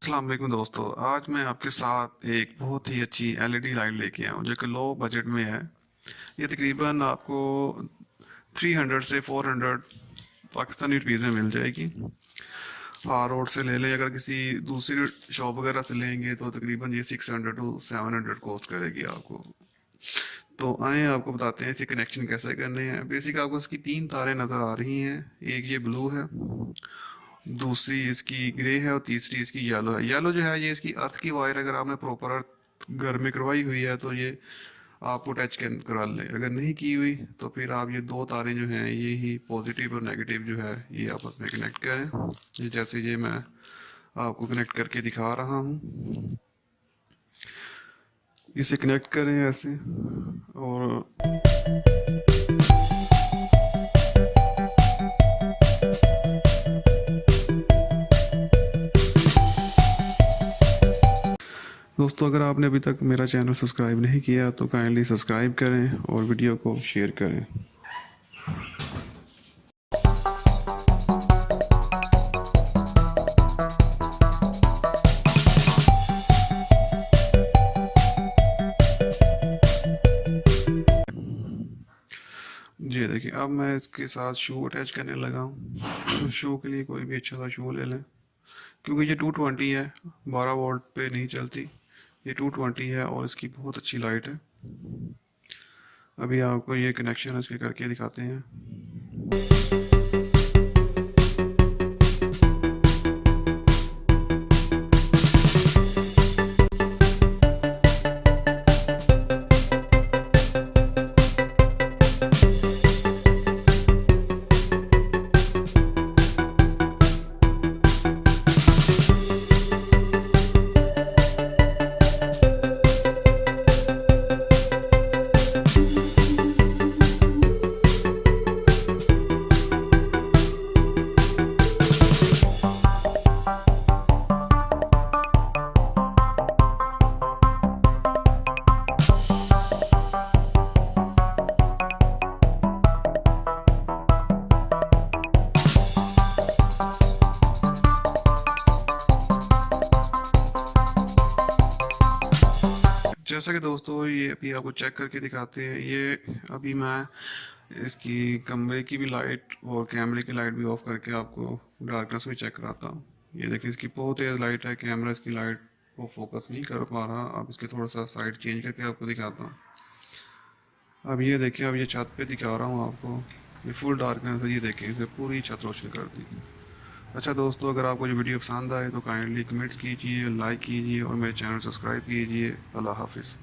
अस्सलाम वालेकुम दोस्तों। आज मैं आपके साथ एक बहुत ही अच्छी एलईडी लाइट लेके आया हूँ जो कि लो बजट में है। ये तकरीबन आपको 300 से 400 पाकिस्तानी रुपीज़ में मिल जाएगी। हार रोड से ले लें, अगर किसी दूसरी शॉप वगैरह से लेंगे तो तकरीबन ये 600 टू 700 कॉस्ट करेगी आपको। तो आए आपको बताते हैं इसे कनेक्शन कैसे करने हैं। बेसिक आपको इसकी 3 तारें नज़र आ रही हैं। एक ये ब्लू है, दूसरी इसकी ग्रे है और तीसरी इसकी येलो है। येलो जो है ये इसकी अर्थ की वायर, अगर आपने प्रॉपर अर्थ घर में करवाई हुई है तो ये आपको टच करा लें। अगर नहीं की हुई तो फिर आप ये 2 तारें जो हैं ये ही पॉजिटिव और नेगेटिव जो है ये आपस में कनेक्ट करें। ये जैसे ये मैं आपको कनेक्ट करके दिखा रहा हूँ, इसे कनेक्ट करें ऐसे। और दोस्तों, अगर आपने अभी तक मेरा चैनल सब्सक्राइब नहीं किया तो काइंडली सब्सक्राइब करें और वीडियो को शेयर करें। जी देखिए, अब मैं इसके साथ शू अटैच करने लगा हूँ। शू के लिए कोई भी अच्छा सा शू ले लें, क्योंकि ये 220 है, 12 वोल्ट पे नहीं चलती। ये 220 है और इसकी बहुत अच्छी लाइट है। अभी आपको ये कनेक्शन इसके करके दिखाते हैं। जैसा कि दोस्तों ये अभी आपको चेक करके दिखाते हैं। ये अभी मैं इसकी कमरे की भी लाइट और कैमरे की लाइट भी ऑफ करके आपको डार्कनेस भी चेक कराता हूँ। ये देखिए, इसकी बहुत तेज़ लाइट है, कैमरा इसकी लाइट को फोकस नहीं कर पा रहा। अब इसके थोड़ा सा साइड चेंज करके आपको दिखाता हूँ। अब ये देखिए, अब ये छत पे दिखा रहा हूँ आपको, ये फुल डार्कनेस है। ये देखिए, इसे पूरी छत रोशन कर दी। अच्छा दोस्तों, अगर आपको ये वीडियो पसंद आए तो काइंडली कमेंट्स कीजिए, लाइक कीजिए और मेरे चैनल सब्सक्राइब कीजिए। अल्लाह हाफिज़।